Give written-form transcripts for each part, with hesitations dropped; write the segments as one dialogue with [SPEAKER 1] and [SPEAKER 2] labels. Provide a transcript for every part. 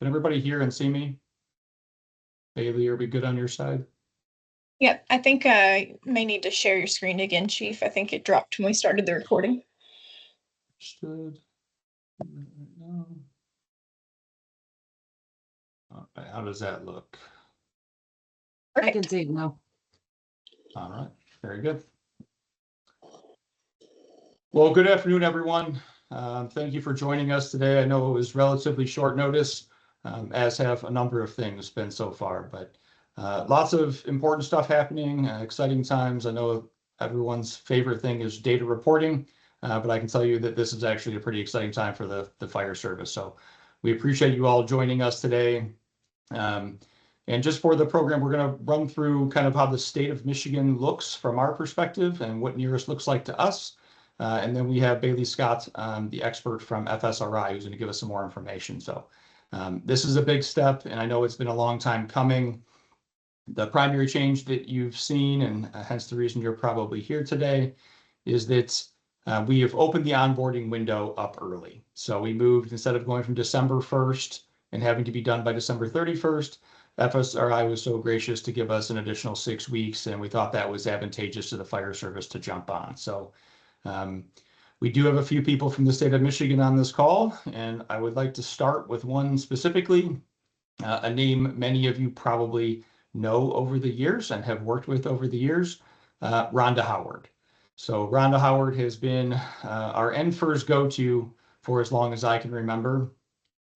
[SPEAKER 1] Can everybody hear and see me? Bailey, are we good on your side?
[SPEAKER 2] Yeah, I think I may need to share your screen again, Chief. I think it dropped when we started the recording.
[SPEAKER 1] Understood. All right, how does that look?
[SPEAKER 3] I can see it now.
[SPEAKER 1] All right, very good. Well, good afternoon, everyone. Thank you for joining us today. I know it was relatively short notice, as have a number of things been so far, but lots of important stuff happening, exciting times. I know everyone's favorite thing is data reporting, but I can tell you that this is actually a pretty exciting time for the fire service. So we appreciate you all joining us today. And just for the program, we're going to run through kind of how the state of Michigan looks from our perspective and what NERIS looks like to us. And then we have Bailey Scott, the expert from FSRI, who's going to give us some more information. So this is a big step, and I know it's been a long time coming. The primary change that you've seen, and hence the reason you're probably here today, is that we have opened the onboarding window up early. So we moved, instead of going from December 1st and having to be done by December 31st, FSRI was so gracious to give us an additional 6 weeks, and we thought that was advantageous to the fire service to jump on. So we do have a few people from the state of Michigan on this call, and I would like to start with one specifically, a name many of you probably know over the years and have worked with over the years, Rhonda Howard. So Rhonda Howard has been our NFIRS go-to for as long as I can remember.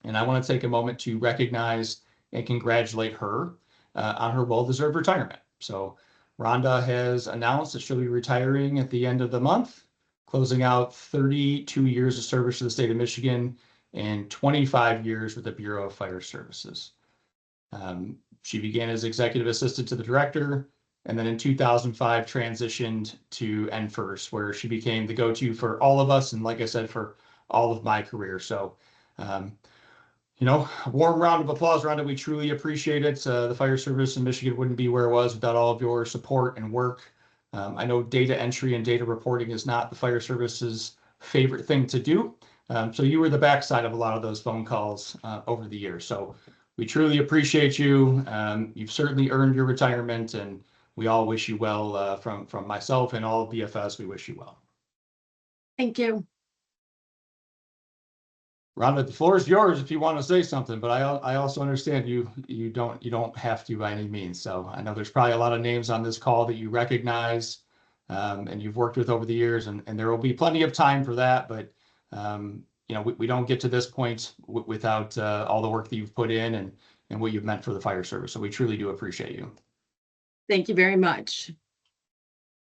[SPEAKER 1] And I want to take a moment to recognize and congratulate her on her well-deserved retirement. So Rhonda has announced that she'll be retiring at the end of the month, closing out 32 years of service to the state of Michigan and 25 years with the Bureau of Fire Services. She began as executive assistant to the director, and then in 2005 transitioned to NFIRS, where she became the go-to for all of us, and like I said, for all of my career. So, a warm round of applause, Rhonda. We truly appreciate it. The fire service in Michigan wouldn't be where it was without all of your support and work. I know data entry and data reporting is not the fire service's favorite thing to do. So you were the backside of a lot of those phone calls over the years. So we truly appreciate you. You've certainly earned your retirement, and we all wish you well. From myself and all of BFS, we wish you well.
[SPEAKER 3] Thank you.
[SPEAKER 1] Rhonda, the floor is yours if you want to say something, but I also understand you don't have to by any means. So I know there's probably a lot of names on this call that you recognize and you've worked with over the years, and there will be plenty of time for that. But we don't get to this point without all the work that you've put in and what you've meant for the fire service. So we truly do appreciate you.
[SPEAKER 3] Thank you very much.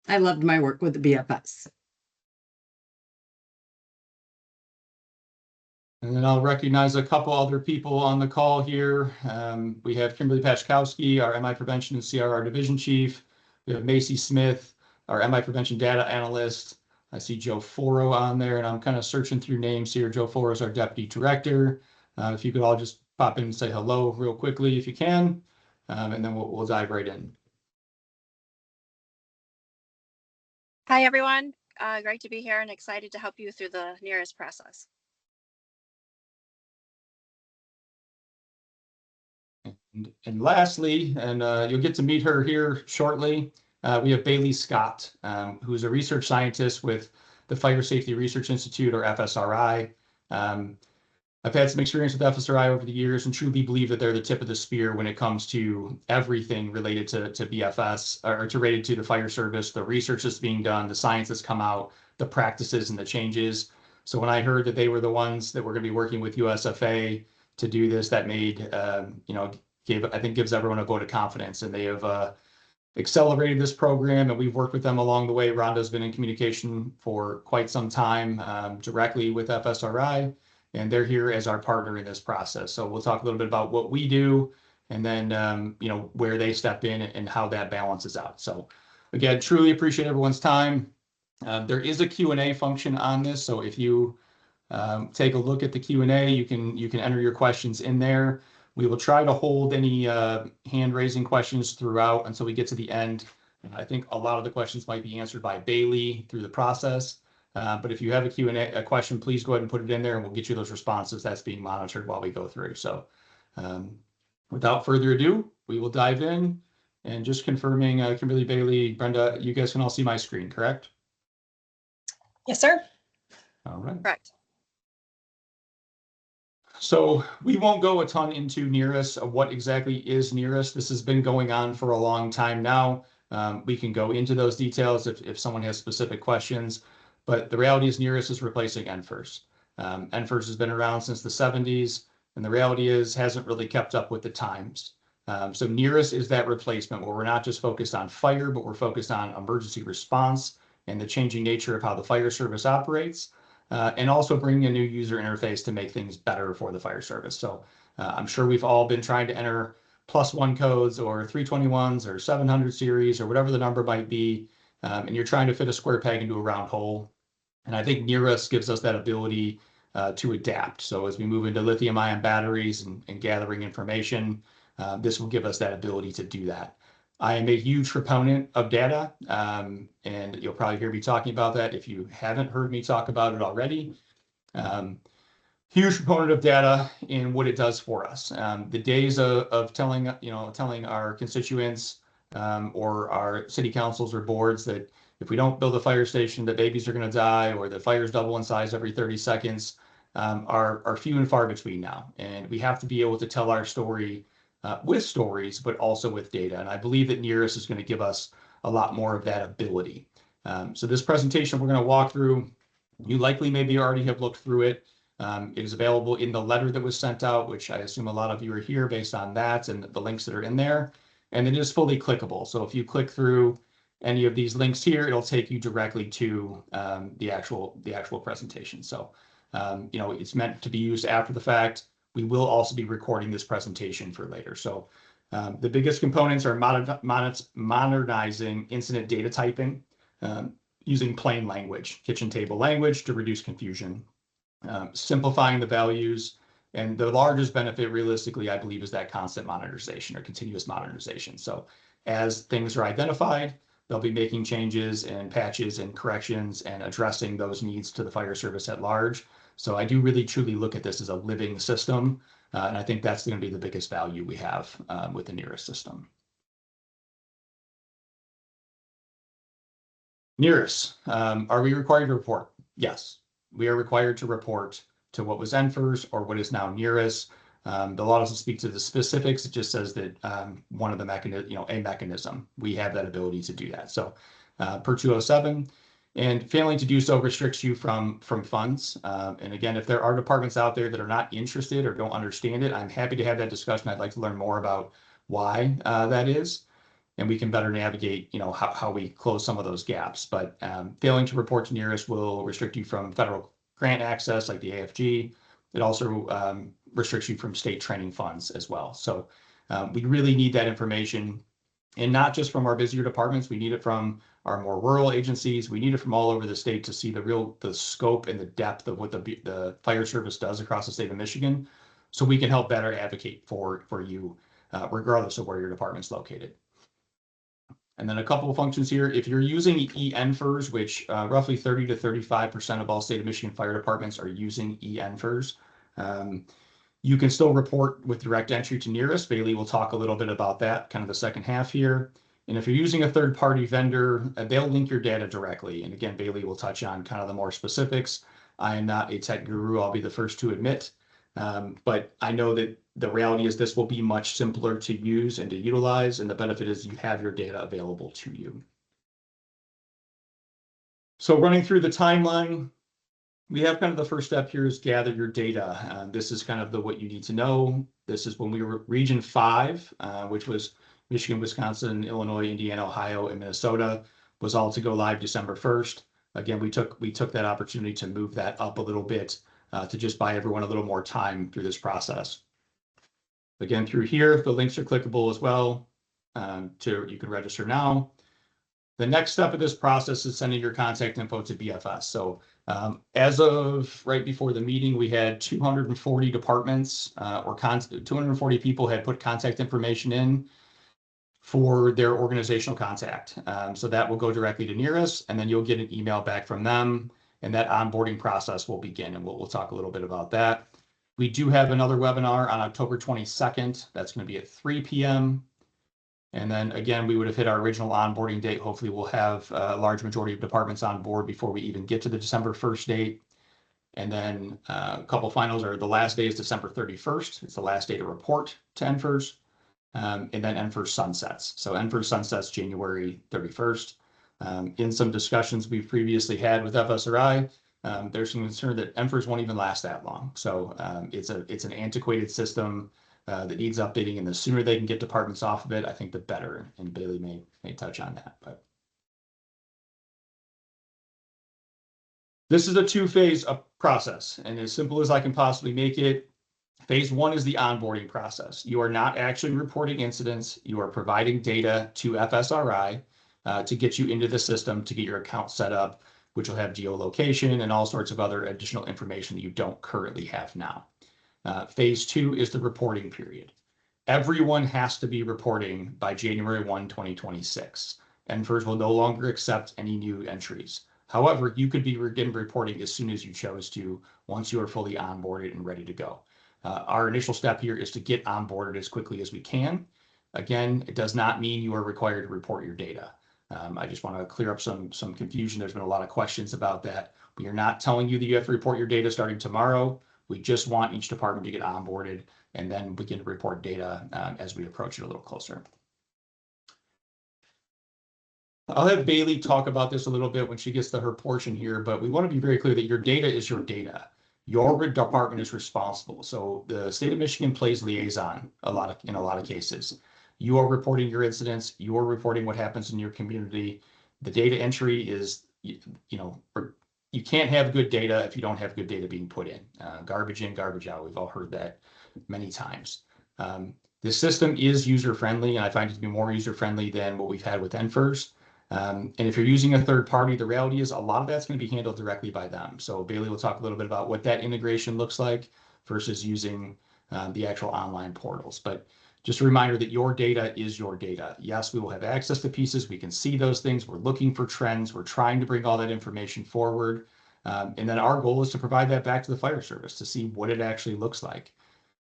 [SPEAKER 3] I loved my work with the BFS.
[SPEAKER 1] And then I'll recognize a couple other people on the call here. We have Kimberly Pachkowski, our MI Prevention and CRR Division Chief. We have Macy Smith, our MI Prevention Data Analyst. I see Joe Foro on there, and I'm kind of searching through names here. Joe Foro is our Deputy Director. If you could all just pop in and say hello real quickly if you can, and then we'll dive right in.
[SPEAKER 4] Hi, everyone. Great to be here and excited to help you through the NERIS process.
[SPEAKER 1] And lastly, and you'll get to meet her here shortly, we have Bailey Scott, who's a research scientist with the Fire Safety Research Institute, or FSRI. I've had some experience with FSRI over the years and truly believe that they're the tip of the spear when it comes to everything related to BFS, or related to the fire service, the research that's being done, the science that's come out, the practices and the changes. So when I heard that they were the ones that were going to be working with USFA to do this, that made, I think gives everyone a vote of confidence, and they have accelerated this program, and we've worked with them along the way. Rhonda's been in communication for quite some time directly with FSRI, and they're here as our partner in this process. So we'll talk a little bit about what we do, and then where they step in and how that balances out. So again, truly appreciate everyone's time. There is a Q&A function on this, so if you take a look at the Q&A, you can enter your questions in there. We will try to hold any hand-raising questions throughout until we get to the end. I think a lot of the questions might be answered by Bailey through the process. But if you have a question, please go ahead and put it in there, and we'll get you those responses. That's being monitored while we go through. So Without further ado, we will dive in, and just confirming, Kimberly, Bailey, Brenda, you guys can all see my screen, correct?
[SPEAKER 2] Yes, sir.
[SPEAKER 1] All right.
[SPEAKER 4] Correct.
[SPEAKER 1] So we won't go a ton into NERIS. What exactly is NERIS? This has been going on for a long time now. We can go into those details if someone has specific questions, but the reality is NERIS is replacing NFIRS. NFIRS has been around since the 70s, and the reality is hasn't really kept up with the times. So NERIS is that replacement where we're not just focused on fire, but we're focused on emergency response and the changing nature of how the fire service operates. And also bringing a new user interface to make things better for the fire service. So I'm sure we've all been trying to enter +1 codes or 321s or 700 series or whatever the number might be, and you're trying to fit a square peg into a round hole. And I think NERIS gives us that ability to adapt. So as we move into lithium-ion batteries and gathering information, this will give us that ability to do that. I am a huge proponent of data, and you'll probably hear me talking about that if you haven't heard me talk about it already. Huge proponent of data and what it does for us. The days of telling our constituents or our city councils or boards that if we don't build a fire station, that babies are going to die, or the fires double in size every 30 seconds, are few and far between now. And we have to be able to tell our story with stories, but also with data. And I believe that NERIS is going to give us a lot more of that ability. So this presentation we're going to walk through, you likely maybe already have looked through it. It is available in the letter that was sent out, which I assume a lot of you are here based on that and the links that are in there. And it is fully clickable. So if you click through any of these links here, it'll take you directly to the actual presentation. So, it's meant to be used after the fact. We will also be recording this presentation for later. So the biggest components are modernizing incident data typing using plain language, kitchen table language to reduce confusion, simplifying the values. And the largest benefit realistically, I believe, is that constant modernization or continuous modernization. So as things are identified, they'll be making changes and patches and corrections and addressing those needs to the fire service at large. So I do really truly look at this as a living system. And I think that's going to be the biggest value we have with the NERIS system. NERIS, are we required to report? Yes, we are required to report to what was NFIRS or what is now NERIS. The law doesn't speak to the specifics. It just says that one of the a mechanism, we have that ability to do that. So per 207, and failing to do so restricts you from funds. And again, if there are departments out there that are not interested or don't understand it, I'm happy to have that discussion. I'd like to learn more about why that is, and we can better navigate, how we close some of those gaps. But failing to report to NERIS will restrict you from federal grant access like the AFG. It also restricts you from state training funds as well. So we really need that information, and not just from our busier departments. We need it from our more rural agencies. We need it from all over the state to see the scope and the depth of what the fire service does across the state of Michigan, so we can help better advocate for you, regardless of where your department's located. And then a couple of functions here. If you're using eNFIRS, which roughly 30 to 35% of all state of Michigan fire departments are using eNFIRS, you can still report with direct entry to NERIS. Bailey will talk a little bit about that, kind of the second half here. And if you're using a third-party vendor, they'll link your data directly. And again, Bailey will touch on kind of the more specifics. I am not a tech guru, I'll be the first to admit. But I know that the reality is this will be much simpler to use and to utilize, and the benefit is you have your data available to you. So running through the timeline, we have kind of the first step here is gather your data. This is kind of what you need to know. This is when we were Region 5, which was Michigan, Wisconsin, Illinois, Indiana, Ohio, and Minnesota, was all to go live December 1st. Again, we took that opportunity to move that up a little bit to just buy everyone a little more time through this process. Again, through here, the links are clickable as well. You can register now. The next step of this process is sending your contact info to BFS. So as of right before the meeting, we had 240 departments 240 people had put contact information in for their organizational contact. So that will go directly to NERIS, and then you'll get an email back from them, and that onboarding process will begin. And we'll talk a little bit about that. We do have another webinar on October 22nd. That's going to be at 3 p.m. And then again, we would have hit our original onboarding date. Hopefully we'll have a large majority of departments on board before we even get to the December 1st date. And then a couple finals are the last day is December 31st. It's the last day to report to NFIRS. And then NFIRS sunsets. So NFIRS sunsets January 31st. In some discussions we've previously had with FSRI, there's some concern that NFIRS won't even last that long. So it's an antiquated system that needs updating, and the sooner they can get departments off of it, I think the better. And Bailey may touch on that. But this is a two-phase process, and as simple as I can possibly make it. Phase 1 is the onboarding process. You are not actually reporting incidents. You are providing data to FSRI to get you into the system, to get your account set up, which will have geolocation and all sorts of other additional information that you don't currently have now. Phase 2 is the reporting period. Everyone has to be reporting by January 1, 2026. NFIRS will no longer accept any new entries. However, you could begin reporting as soon as you chose to, once you are fully onboarded and ready to go. Our initial step here is to get onboarded as quickly as we can. Again, it does not mean you are required to report your data. I just want to clear up some confusion. There's been a lot of questions about that. We are not telling you that you have to report your data starting tomorrow. We just want each department to get onboarded and then begin to report data as we approach it a little closer. I'll have Bailey talk about this a little bit when she gets to her portion here, but we want to be very clear that your data is your data. Your department is responsible. So the state of Michigan plays liaison in a lot of cases. You are reporting your incidents. You are reporting what happens in your community. The data entry is, you can't have good data if you don't have good data being put in. Garbage in, garbage out. We've all heard that many times. This system is user-friendly, and I find it to be more user-friendly than what we've had with NFIRS. And if you're using a third party, the reality is a lot of that's going to be handled directly by them. So Bailey will talk a little bit about what that integration looks like versus using the actual online portals. But just a reminder that your data is your data. Yes, we will have access to pieces. We can see those things. We're looking for trends. We're trying to bring all that information forward. And then our goal is to provide that back to the fire service to see what it actually looks like.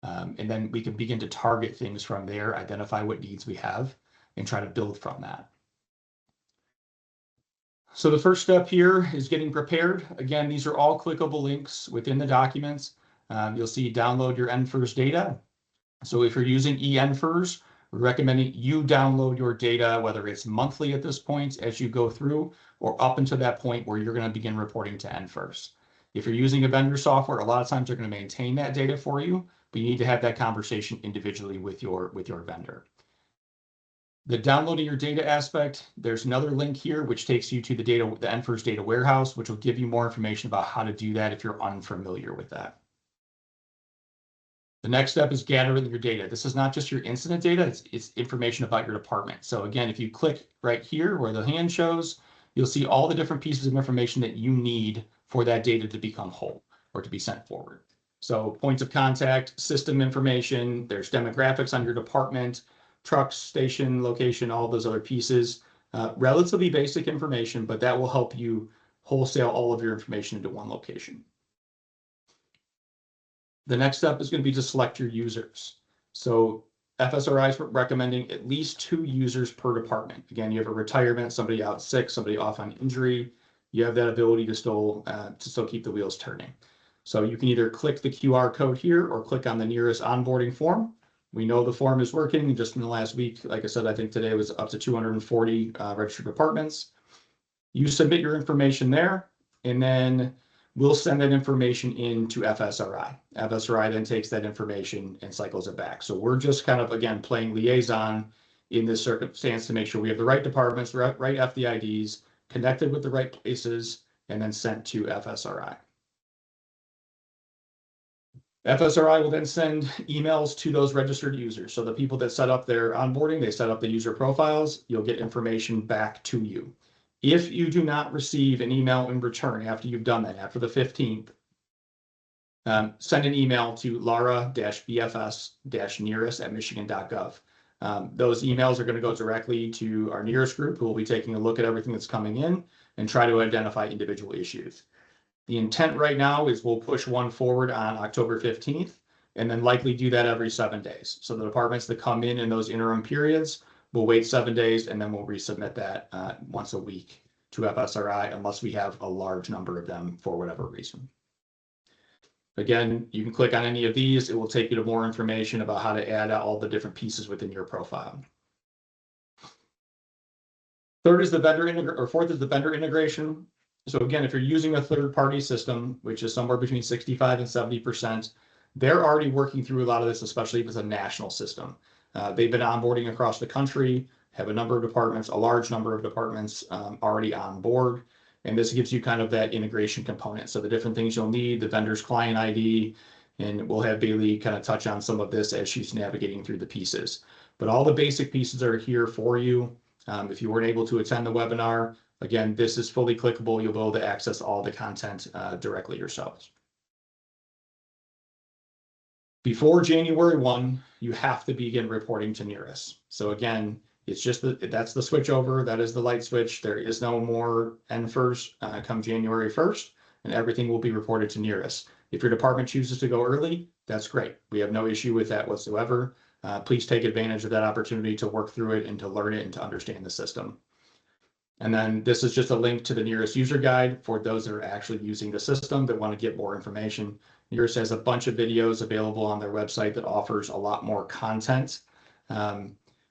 [SPEAKER 1] And then we can begin to target things from there, identify what needs we have, and try to build from that. So the first step here is getting prepared. Again, these are all clickable links within the documents. You'll see download your NFIRS data. So if you're using eNFIRS, we're recommending you download your data, whether it's monthly at this point as you go through, or up until that point where you're going to begin reporting to NFIRS. If you're using a vendor software, a lot of times they're going to maintain that data for you, but you need to have that conversation individually with your vendor. The downloading your data aspect, there's another link here which takes you to the NFIRS data warehouse, which will give you more information about how to do that if you're unfamiliar with that. The next step is gathering your data. This is not just your incident data, it's information about your department. So again, if you click right here where the hand shows, you'll see all the different pieces of information that you need for that data to become whole or to be sent forward. So points of contact, system information, there's demographics on your department, trucks, station, location, all those other pieces. Relatively basic information, but that will help you wholesale all of your information into one location. The next step is going to be to select your users. So FSRI is recommending at least 2 users per department. Again, you have a retirement, somebody out sick, somebody off on injury. You have that ability to still keep the wheels turning. So you can either click the QR code here or click on the NERIS onboarding form. We know the form is working. Just in the last week, like I said, I think today was up to 240 registered departments. You submit your information there, and then we'll send that information into FSRI. FSRI then takes that information and cycles it back. So we're just kind of, again, playing liaison in this circumstance to make sure we have the right departments, the right FDIDs, connected with the right places, and then sent to FSRI. FSRI will then send emails to those registered users. So the people that set up their onboarding, they set up the user profiles, you'll get information back to you. If you do not receive an email in return after you've done that, after the 15th, send an email to lara-bfs-neris@michigan.gov. Those emails are going to go directly to our NERIS group, who will be taking a look at everything that's coming in and try to identify individual issues. The intent right now is we'll push one forward on October 15th. and then likely do that every 7 days. So the departments that come in those interim periods will wait 7 days, and then we'll resubmit that once a week to FSRI unless we have a large number of them for whatever reason. Again, you can click on any of these. It will take you to more information about how to add all the different pieces within your profile. Fourth is the vendor integration. So again, if you're using a third-party system, which is somewhere between 65 and 70%, they're already working through a lot of this, especially if it's a national system. They've been onboarding across the country, have a number of departments, a large number of departments already on board. And this gives you kind of that integration component. So the different things you'll need, the vendor's client ID, and we'll have Bailey kind of touch on some of this as she's navigating through the pieces. But all the basic pieces are here for you. If you weren't able to attend the webinar, again, this is fully clickable. You'll be able to access all the content directly yourselves. Before January 1, you have to begin reporting to NERIS. So again, it's just that's the switch over. That is the light switch. There is no more NFIRS come January 1st, and everything will be reported to NERIS. If your department chooses to go early, that's great. We have no issue with that whatsoever. Please take advantage of that opportunity to work through it and to learn it and to understand the system. And then this is just a link to the NERIS user guide for those that are actually using the system that want to get more information. NERIS has a bunch of videos available on their website that offers a lot more content.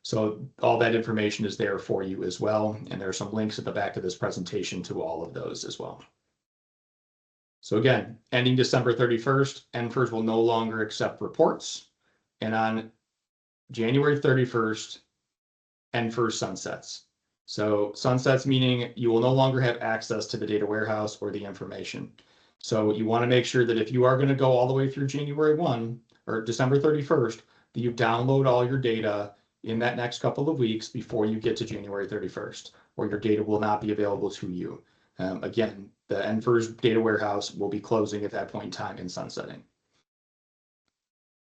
[SPEAKER 1] So all that information is there for you as well. And there are some links at the back of this presentation to all of those as well. So again, ending December 31st, NFIRS will no longer accept reports. And on January 31st, NFIRS sunsets. So sunsets meaning you will no longer have access to the data warehouse or the information. So you want to make sure that if you are going to go all the way through January 1 or December 31st, that you download all your data in that next couple of weeks before you get to January 31st, or your data will not be available to you. Again, the NFIRS data warehouse will be closing at that point in time and sunsetting.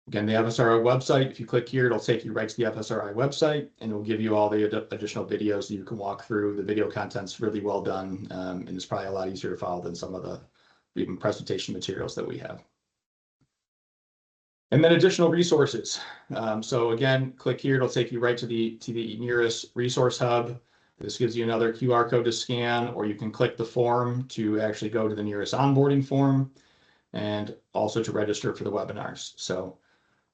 [SPEAKER 1] Again, the FSRI website, if you click here, it'll take you right to the FSRI website, and it'll give you all the additional videos that you can walk through. The video content's really well done, and it's probably a lot easier to follow than some of the even presentation materials that we have. And then additional resources. So again, click here, it'll take you right to the NERIS resource hub. This gives you another QR code to scan, or you can click the form to actually go to the NERIS onboarding form, and also to register for the webinars. So,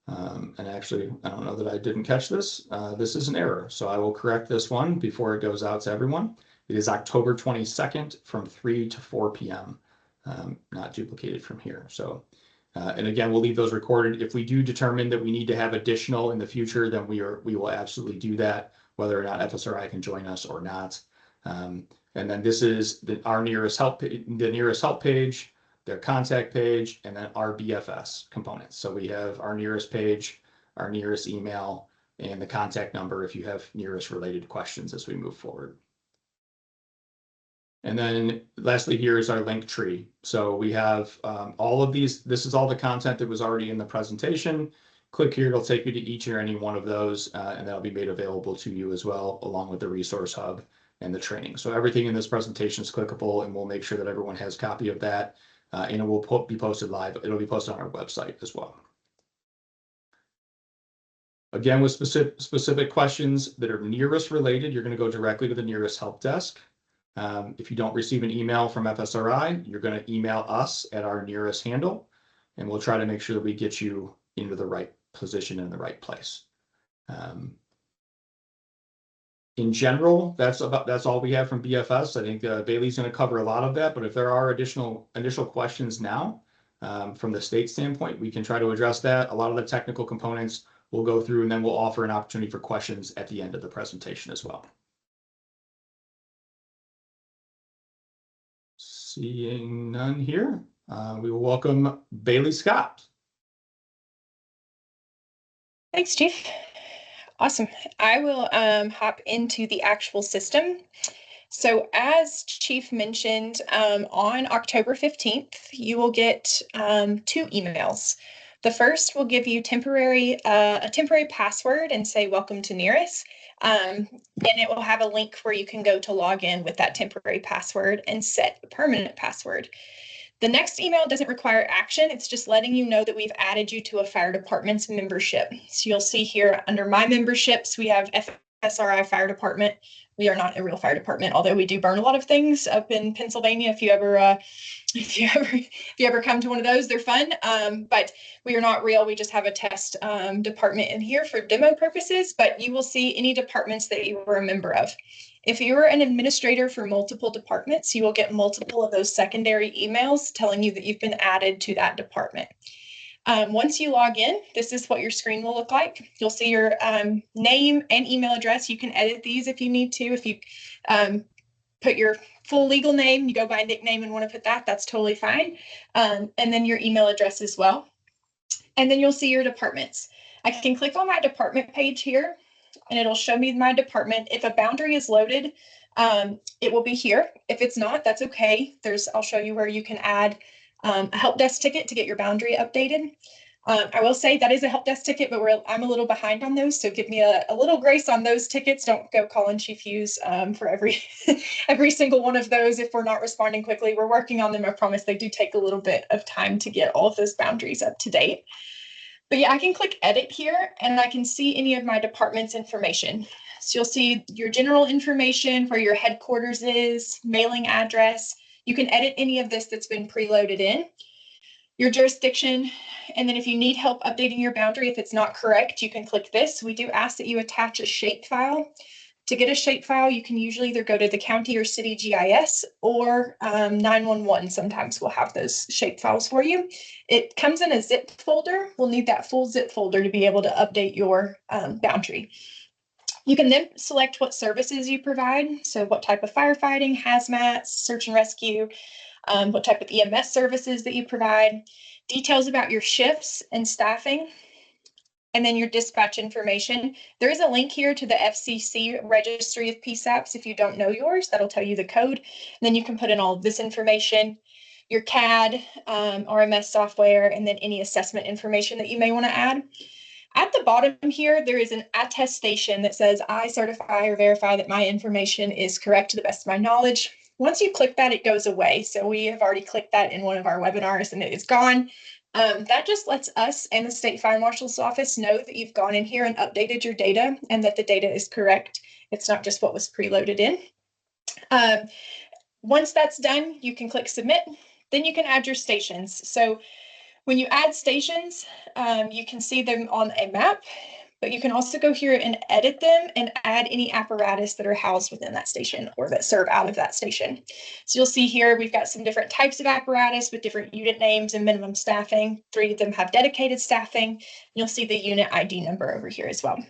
[SPEAKER 1] and actually, I don't know that I didn't catch this. This is an error, so I will correct this one before it goes out to everyone. It is October 22nd from 3 to 4 p.m., not duplicated from here. So, and again, we'll leave those recorded. If we do determine that we need to have additional in the future, then we will absolutely do that, whether or not FSRI can join us or not. And then this is our NERIS help, the NERIS help page, their contact page, and then our BFS components. So we have our NERIS page, our NERIS email, and the contact number if you have NERIS related questions as we move forward. And then lastly, here is our link tree. So we have all of these. This is all the content that was already in the presentation. Click here, it'll take you to each or any one of those, and that'll be made available to you as well, along with the resource hub and the training. So everything in this presentation is clickable, and we'll make sure that everyone has a copy of that, and it will be posted live. It'll be posted on our website as well. Again, with specific questions that are NERIS related, you're going to go directly to the NERIS help desk. If you don't receive an email from FSRI, you're going to email us at our NERIS handle, and we'll try to make sure that we get you into the right position in the right place. In general, that's all we have from BFS. I think Bailey's going to cover a lot of that, but if there are initial questions now from the state standpoint, we can try to address that. A lot of the technical components we'll go through, and then we'll offer an opportunity for questions at the end of the presentation as well. Seeing none here, we will welcome Bailey Scott.
[SPEAKER 2] Thanks, Chief. Awesome. I will hop into the actual system. So as Chief mentioned, on October 15th, you will get 2 emails. The first will give you a temporary password and say, welcome to NERIS. And it will have a link where you can go to log in with that temporary password and set a permanent password. The next email doesn't require action. It's just letting you know that we've added you to a fire department's membership. So you'll see here under my memberships, we have FSRI Fire Department. We are not a real fire department, although we do burn a lot of things up in Pennsylvania. If you ever come to one of those, they're fun. But we are not real. We just have a test department in here for demo purposes, but you will see any departments that you were a member of. If you're an administrator for multiple departments, you will get multiple of those secondary emails telling you that you've been added to that department. Once you log in, this is what your screen will look like. You'll see your name and email address. You can edit these if you need to. If you put your full legal name, you go by a nickname and want to put that, that's totally fine. And then your email address as well. And then you'll see your departments. I can click on my department page here and it'll show me my department. If a boundary is loaded, it will be here. If it's not, that's okay. I'll show you where you can add a help desk ticket to get your boundary updated. I will say that is a help desk ticket, but I'm a little behind on those. So give me a little grace on those tickets. Don't go calling Chief Hughes for every single one of those if we're not responding quickly. We're working on them. I promise they do take a little bit of time to get all of those boundaries up to date. But yeah, I can click edit here and I can see any of my department's information. So you'll see your general information, where your headquarters is, mailing address. You can edit any of this that's been preloaded in. Your jurisdiction, and then if you need help updating your boundary, if it's not correct, you can click this. We do ask that you attach a shapefile. To get a shapefile, you can usually either go to the county or city GIS or 911. Sometimes we'll have those shapefiles for you. It comes in a zip folder. We'll need that full zip folder to be able to update your boundary. You can then select what services you provide. So what type of firefighting, hazmat, search and rescue, what type of EMS services that you provide, details about your shifts and staffing, and then your dispatch information. There is a link here to the FCC registry of PSAPs. If you don't know yours, that'll tell you the code. And then you can put in all of this information, your CAD, RMS software, and then any assessment information that you may want to add. At the bottom here, there is an attestation that says, I certify or verify that my information is correct to the best of my knowledge. Once you click that, it goes away. So we have already clicked that in one of our webinars and it is gone. That just lets us and the State Fire Marshal's Office know that you've gone in here and updated your data and that the data is correct. It's not just what was preloaded in. Once that's done, you can click submit. Then you can add your stations. So when you add stations, you can see them on a map, but you can also go here and edit them and add any apparatus that are housed within that station or that serve out of that station. So you'll see here, we've got some different types of apparatus with different unit names and minimum staffing. 3 of them have dedicated staffing. You'll see the unit ID number over here as well.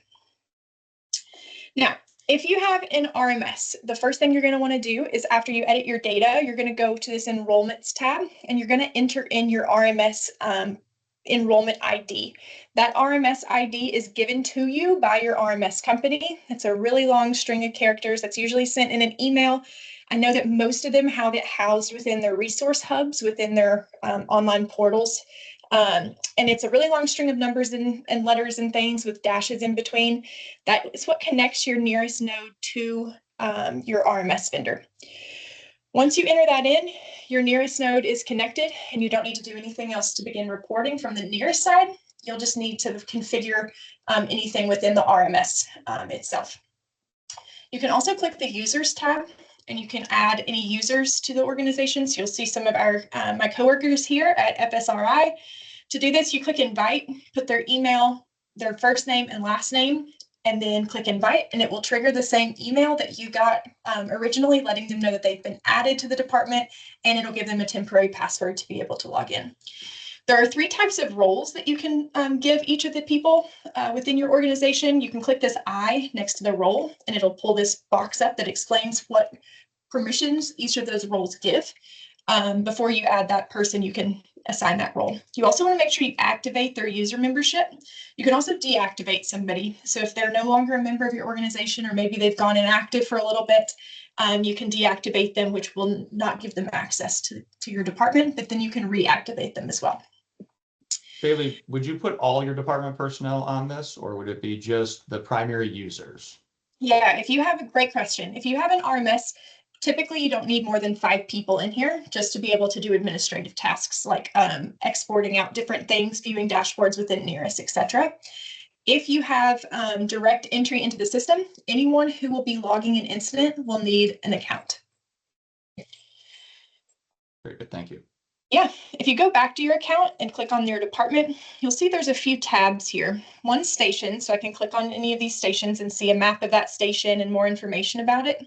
[SPEAKER 2] Now, if you have an RMS, the first thing you're going to want to do is after you edit your data, you're going to go to this enrollments tab and you're going to enter in your RMS enrollment ID. That RMS ID is given to you by your RMS company. It's a really long string of characters that's usually sent in an email. I know that most of them have it housed within their resource hubs, within their online portals. And it's a really long string of numbers and letters and things with dashes in between. That is what connects your NERIS node to your RMS vendor. Once you enter that in, your NERIS node is connected and you don't need to do anything else to begin reporting from the NERIS side. You'll just need to configure anything within the RMS itself. You can also click the users tab and you can add any users to the organization. So you'll see some of our my coworkers here at FSRI. To do this, you click invite, put their email, their first name and last name, and then click invite, and it will trigger the same email that you got originally, letting them know that they've been added to the department, and it'll give them a temporary password to be able to log in. There are 3 types of roles that you can give each of the people within your organization. You can click this I next to the role, and it'll pull this box up that explains what permissions each of those roles give. Before you add that person, you can assign that role. You also want to make sure you activate their user membership. You can also deactivate somebody. So if they're no longer a member of your organization, or maybe they've gone inactive for a little bit, you can deactivate them, which will not give them access to your department, but then you can reactivate them as well.
[SPEAKER 1] Bailey, would you put all your department personnel on this, or would it be just the primary users?
[SPEAKER 2] Yeah, if you have a great question, if you have an RMS, Typically, you don't need more than 5 people in here just to be able to do administrative tasks like exporting out different things, viewing dashboards within NERIS, etc. If you have direct entry into the system, anyone who will be logging an incident will need an account.
[SPEAKER 1] Very good, thank you.
[SPEAKER 2] Yeah, if you go back to your account and click on your department, you'll see there's a few tabs here. One station, so I can click on any of these stations and see a map of that station and more information about it.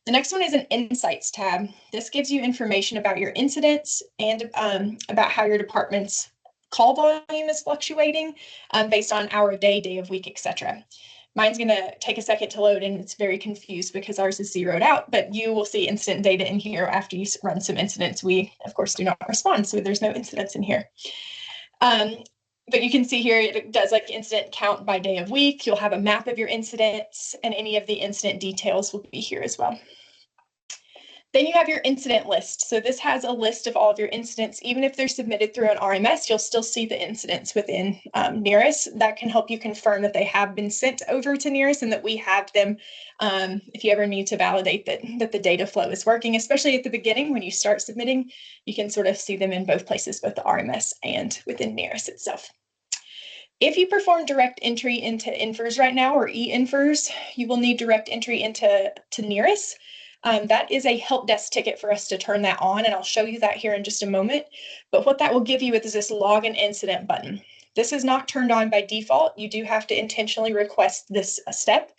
[SPEAKER 2] The next one is an Insights tab. This gives you information about your incidents and about how your department's call volume is fluctuating based on hour of day, day of week, etc. Mine's going to take a second to load and it's very confused because ours is zeroed out, but you will see incident data in here after you run some incidents. We, of course, do not respond, so there's no incidents in here. But you can see here, it does like incident count by day of week. You'll have a map of your incidents and any of the incident details will be here as well. Then you have your incident list. So this has a list of all of your incidents. Even if they're submitted through an RMS, you'll still see the incidents within NERIS. That can help you confirm that they have been sent over to NERIS and that we have them if you ever need to validate that the data flow is working, especially at the beginning when you start submitting, you can sort of see them in both places, both the RMS and within NERIS itself. If you perform direct entry into infers right now or e-infers, you will need direct entry into NERIS. That is a help desk ticket for us to turn that on, and I'll show you that here in just a moment. But what that will give you is this log an incident button. This is not turned on by default. You do have to intentionally request this step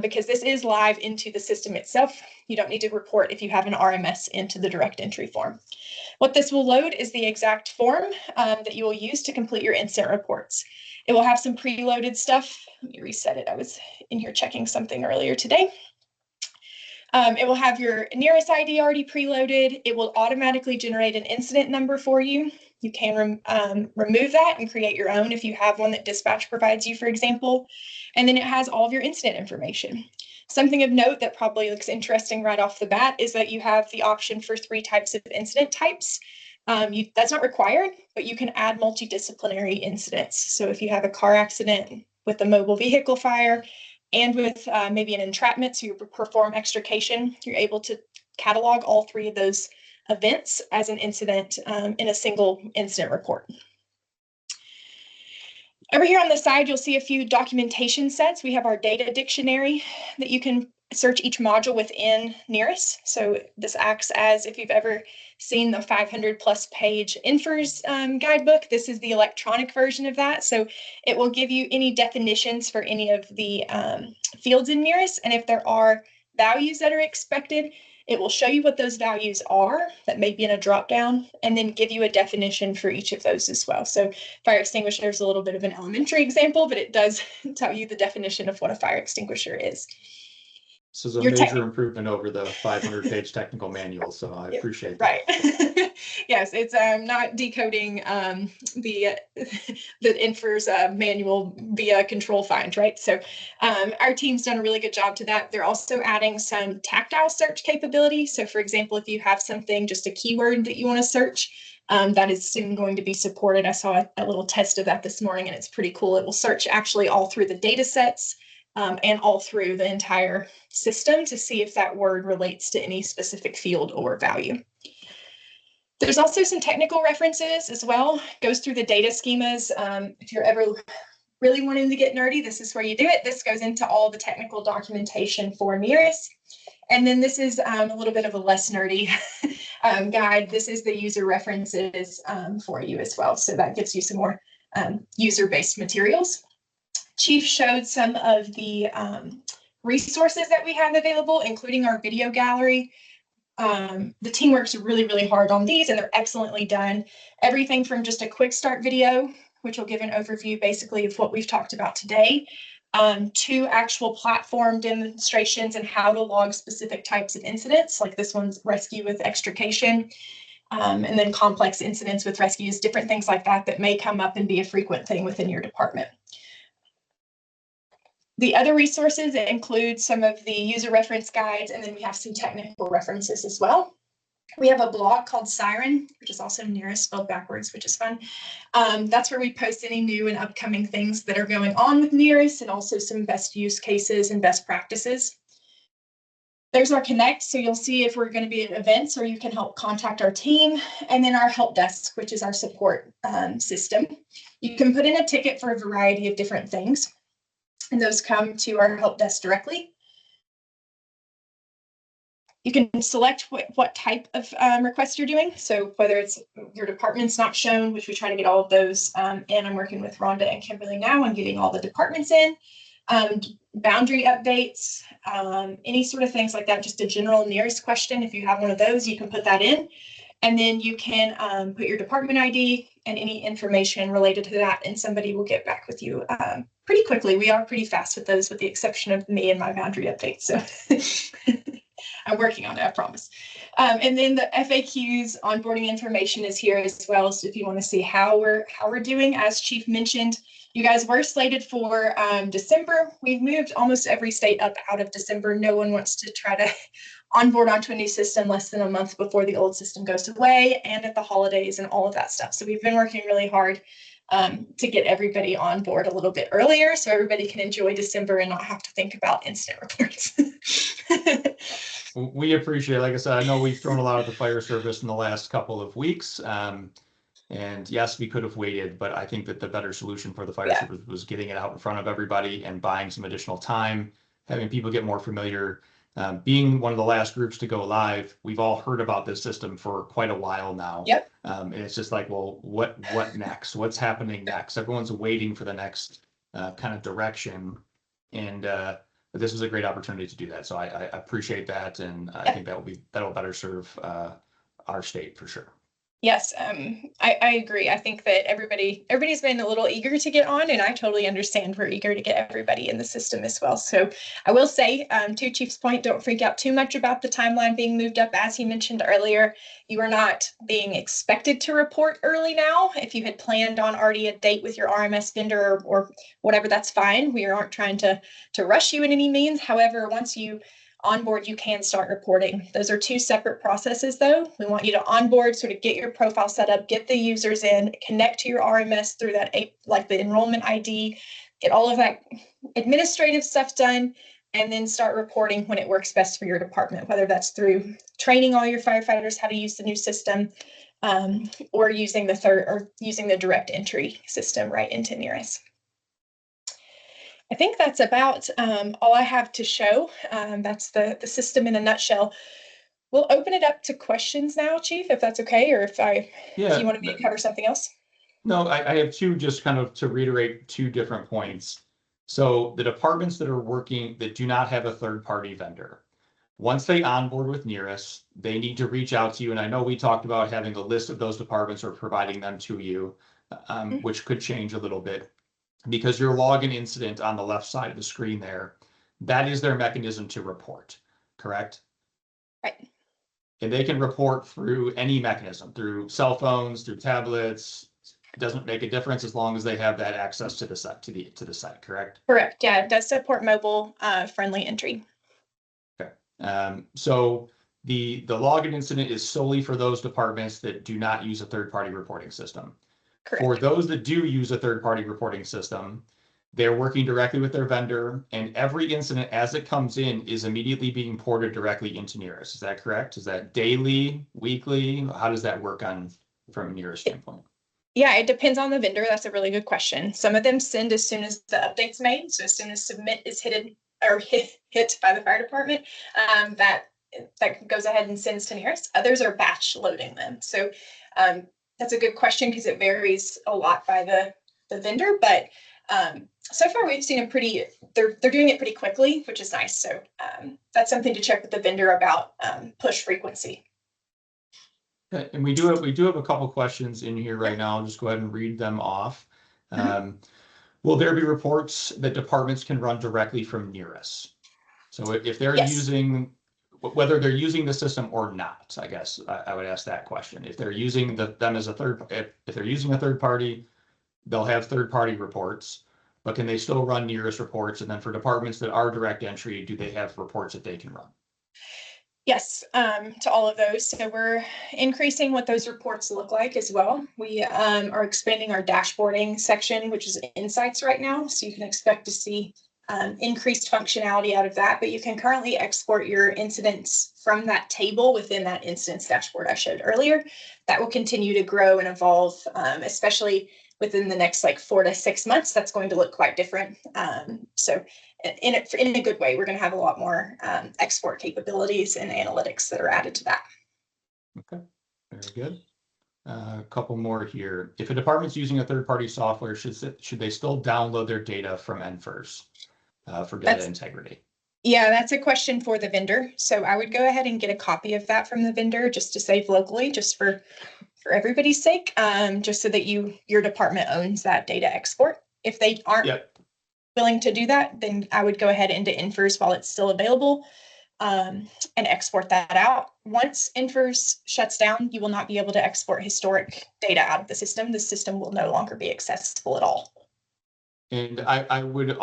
[SPEAKER 2] because this is live into the system itself. You don't need to report if you have an RMS into the direct entry form. What this will load is the exact form that you will use to complete your incident reports. It will have some preloaded stuff. Let me reset it. I was in here checking something earlier today. It will have your NERIS ID already preloaded. It will automatically generate an incident number for you. You can remove that and create your own if you have one that dispatch provides you, for example. And then it has all of your incident information. Something of note that probably looks interesting right off the bat is that you have the option for 3 types of incident types. That's not required, but you can add multidisciplinary incidents. So if you have a car accident with a mobile vehicle fire, and with maybe an entrapment, so you perform extrication, you're able to catalog all 3 of those events as an incident in a single incident report. Over here on the side, you'll see a few documentation sets. We have our data dictionary that you can search each module within NERIS. So this acts as if you've ever seen the 500+ page infers guidebook. This is the electronic version of that. So it will give you any definitions for any of the fields in NERIS. And if there are values that are expected, it will show you what those values are that may be in a dropdown and then give you a definition for each of those as well. So fire extinguisher is a little bit of an elementary example, but it does tell you the definition of what a fire extinguisher is.
[SPEAKER 1] This is a major improvement over the 500-page technical manual, so I appreciate that.
[SPEAKER 2] Right. Yes, it's not decoding the infers manual via control find, right? So our team's done a really good job to that. They're also adding some tactile search capability. So for example, if you have something, just a keyword that you want to search, that is soon going to be supported. I saw a little test of that this morning and it's pretty cool. It will search actually all through the data sets and all through the entire system to see if that word relates to any specific field or value. There's also some technical references as well. Goes through the data schemas. If you're ever really wanting to get nerdy, this is where you do it. This goes into all the technical documentation for NERIS. And then this is a little bit of a less nerdy guide. This is the user references for you as well. So that gives you some more user-based materials. Chief showed some of the resources that we have available, including our video gallery. The team works really, really hard on these and they're excellently done. Everything from just a quick start video, which will give an overview basically of what we've talked about today, to actual platform demonstrations and how to log specific types of incidents, like this one's rescue with extrication, and then complex incidents with rescues, different things like that that may come up and be a frequent thing within your department. The other resources include some of the user reference guides, and then we have some technical references as well. We have a blog called Siren, which is also NERIS spelled backwards, which is fun. That's where we post any new and upcoming things that are going on with NERIS and also some best use cases and best practices. There's our connect. So you'll see if we're going to be at events, or you can help contact our team. And then our help desk, which is our support system. You can put in a ticket for a variety of different things, and those come to our help desk directly. You can select what type of request you're doing. So whether it's your department's not shown, which we try to get all of those, and I'm working with Rhonda and Kimberly now on getting all the departments in. Boundary updates, any sort of things like that, just a general NERIS question. If you have one of those, you can put that in. And then you can put your department ID and any information related to that, and somebody will get back with you pretty quickly. We are pretty fast with those, with the exception of me and my boundary updates. So I'm working on it, I promise. And then the FAQs onboarding information is here as well. So if you want to see how we're doing, as Chief mentioned, you guys were slated for December. We've moved almost every state up out of December. No one wants to try to onboard onto a new system less than a month before the old system goes away, and at the holidays and all of that stuff. So we've been working really hard to get everybody on board a little bit earlier, so everybody can enjoy December and not have to think about incident reports.
[SPEAKER 1] We appreciate it. Like I said, I know we've thrown a lot of the fire service in the last couple of weeks. And yes, we could have waited, but I think that the better solution for the fire service was getting it out in front of everybody and buying some additional time, having people get more familiar. Being one of the last groups to go live, we've all heard about this system for quite a while now.
[SPEAKER 2] Yep.
[SPEAKER 1] And it's just like, well, what next? What's happening next? Everyone's waiting for the next kind of direction. And this is a great opportunity to do that. So I appreciate that. And I think that'll better serve our state for sure.
[SPEAKER 2] Yes, I agree. I think that everybody's been a little eager to get on, and I totally understand we're eager to get everybody in the system as well. So I will say, to Chief's point, don't freak out too much about the timeline being moved up. As he mentioned earlier, you are not being expected to report early now. If you had planned on already a date with your RMS vendor or whatever, that's fine. We aren't trying to rush you in any means. However, once you onboard, you can start reporting. Those are two separate processes though. We want you to onboard, sort of get your profile set up, get the users in, connect to your RMS through that, like the enrollment ID, get all of that administrative stuff done, and then start reporting when it works best for your department, whether that's through training all your firefighters how to use the new system, or using the direct entry system right into NERIS. I think that's about all I have to show. That's the system in a nutshell. We'll open it up to questions now, Chief, if that's okay, or if you want me to cover something else.
[SPEAKER 1] No, I have two, just kind of to reiterate two different points. So the departments that are working that do not have a third-party vendor, once they onboard with NERIS, they need to reach out to you. And I know we talked about having a list of those departments or providing them to you, which could change a little bit. Because your login incident on the left side of the screen there, that is their mechanism to report, correct?
[SPEAKER 2] Right.
[SPEAKER 1] And they can report through any mechanism, through cell phones, through tablets. It doesn't make a difference as long as they have that access to the site, to the site, correct?
[SPEAKER 2] Correct. Yeah, it does support mobile friendly entry.
[SPEAKER 1] Okay. So the login incident is solely for those departments that do not use a third-party reporting system.
[SPEAKER 2] Correct.
[SPEAKER 1] For those that do use a third-party reporting system, they're working directly with their vendor, and every incident as it comes in is immediately being ported directly into NERIS. Is that correct? Is that daily, weekly? How does that work from a NERIS standpoint?
[SPEAKER 2] Yeah, it depends on the vendor. That's a really good question. Some of them send as soon as the update's made. So as soon as submit is hit by the fire department, that goes ahead and sends to NERIS. Others are batch loading them. So that's a good question because it varies a lot by the vendor, but so far we've seen they're doing it pretty quickly, which is nice. So that's something to check with the vendor about push frequency.
[SPEAKER 1] And we do have a couple questions in here right now. I'll just go ahead and read them off. Will there be reports that departments can run directly from NERIS? So if they're using, whether they're using the system or not, I guess I would ask that question. If they're using them as if they're using a third party, they'll have third party reports, but can they still run NERIS reports? And then for departments that are direct entry, do they have reports that they can run?
[SPEAKER 2] Yes, to all of those. So we're increasing what those reports look like as well. We are expanding our dashboarding section, which is insights right now. So you can expect to see increased functionality out of that, but you can currently export your incidents from that table within that instance dashboard I showed earlier. That will continue to grow and evolve, especially within the next like 4 to 6 months. That's going to look quite different. So in a good way, we're going to have a lot more export capabilities and analytics that are added to that.
[SPEAKER 1] Okay, very good. A couple more here. If a department's using a third-party software, should they still download their data from NFIRS for data integrity?
[SPEAKER 2] Yeah, that's a question for the vendor. So I would go ahead and get a copy of that from the vendor just to save locally, just for everybody's sake, just so that your department owns that data export. If they aren't willing to do that, then I would go ahead into NFIRS while it's still available, and export that out. Once NFIRS shuts down, you will not be able to export historic data out of the system. The system will no longer be accessible at all.
[SPEAKER 1] And I would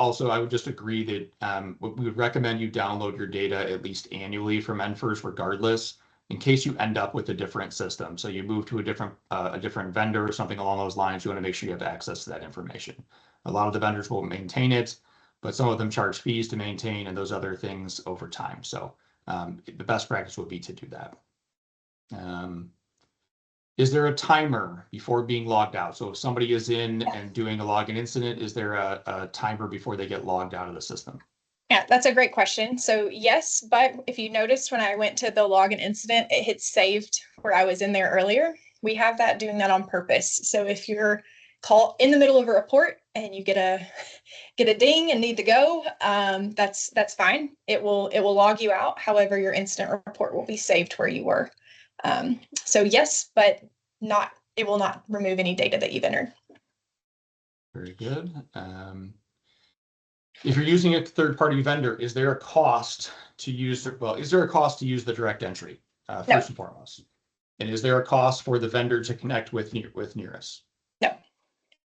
[SPEAKER 1] just agree that we would recommend you download your data at least annually from NFIRS regardless, in case you end up with a different system. So you move to a different vendor or something along those lines, you want to make sure you have access to that information. A lot of the vendors will maintain it, but some of them charge fees to maintain and those other things over time. So the best practice would be to do that. Is there a timer before being logged out? So if somebody is in and doing a login incident, is there a timer before they get logged out of the system?
[SPEAKER 2] Yeah, that's a great question. So yes, but if you noticed when I went to the login incident, it hit saved where I was in there earlier. We have that doing that on purpose. So if you're called in the middle of a report and you get a ding and need to go, that's fine. It will log you out. However, your incident report will be saved where you were. So yes, but it will not remove any data that you've entered.
[SPEAKER 1] Very good. If you're using a third-party vendor, is there a cost to use the direct entry first and foremost? And is there a cost for the vendor to connect with NERIS?
[SPEAKER 2] No.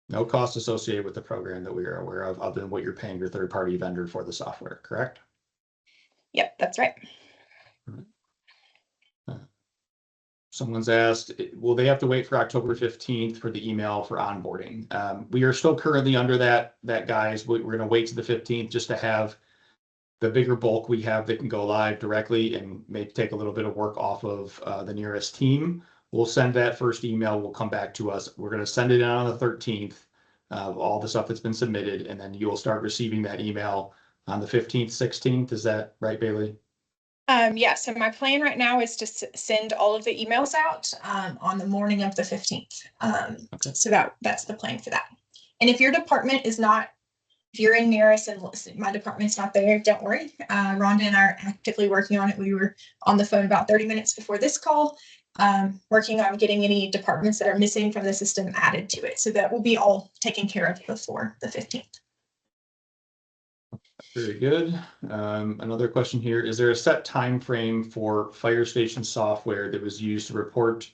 [SPEAKER 1] No cost associated with the program that we are aware of, other than what you're paying your third-party vendor for the software, correct?
[SPEAKER 2] Yep, that's right.
[SPEAKER 1] Someone's asked, will they have to wait for October 15th for the email for onboarding? We are still currently under that guys. We're going to wait to the 15th just to have the bigger bulk we have that can go live directly and maybe take a little bit of work off of the NERIS team. We'll send that first email. Will come back to us. We're going to send it out on the 13th of all the stuff that's been submitted, and then you'll start receiving that email on the 15th, 16th. Is that right, Bailey?
[SPEAKER 2] Yeah, so my plan right now is to send all of the emails out on the morning of the 15th.
[SPEAKER 1] Okay.
[SPEAKER 2] So that's the plan for that. And if your department is not, if you're in NERIS and my department's not there, don't worry. Rhonda and I are actively working on it. We were on the phone about 30 minutes before this call, working on getting any departments that are missing from the system added to it. So that will be all taken care of before the 15th.
[SPEAKER 1] Very good. Another question here. Is there a set time frame for fire station software that was used to report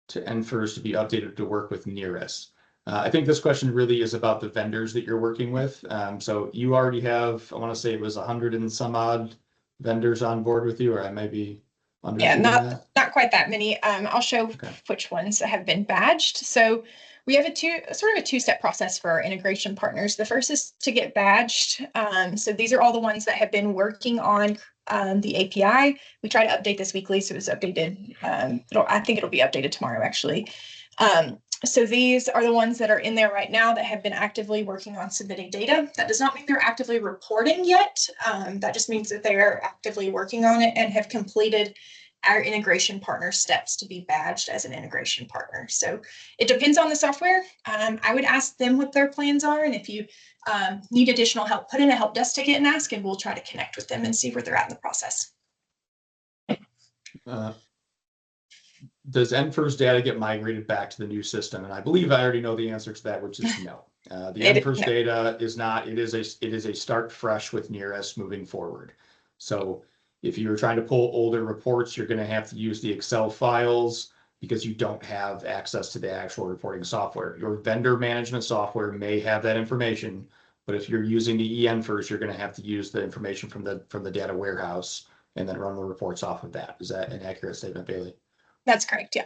[SPEAKER 1] to NFIRS to be updated to work with NERIS? I think this question really is about the vendors that you're working with. So you already have, I want to say it was 100 and some odd vendors on board with you, or I may be undershooting that.
[SPEAKER 2] Not quite that many. I'll show which ones have been badged. So we have a two-step process for our integration partners. The first is to get badged. So these are all the ones that have been working on the API. We try to update this weekly, so it's updated. I think it'll be updated tomorrow, actually. So these are the ones that are in there right now that have been actively working on submitting data. That does not mean they're actively reporting yet. That just means that they are actively working on it and have completed our integration partner steps to be badged as an integration partner. So it depends on the software. I would ask them what their plans are. And if you need additional help, put in a help desk ticket and ask, and we'll try to connect with them and see where they're at in the process.
[SPEAKER 1] Does NFIRS data get migrated back to the new system? And I believe I already know the answer to that, which is no. The NFIRS data is not. It is a start fresh with NERIS moving forward. So if you're trying to pull older reports, you're going to have to use the Excel files because you don't have access to the actual reporting software. Your vendor management software may have that information, but if you're using the NFIRS, you're going to have to use the information from the data warehouse and then run the reports off of that. Is that an accurate statement, Bailey?
[SPEAKER 2] That's correct, yeah.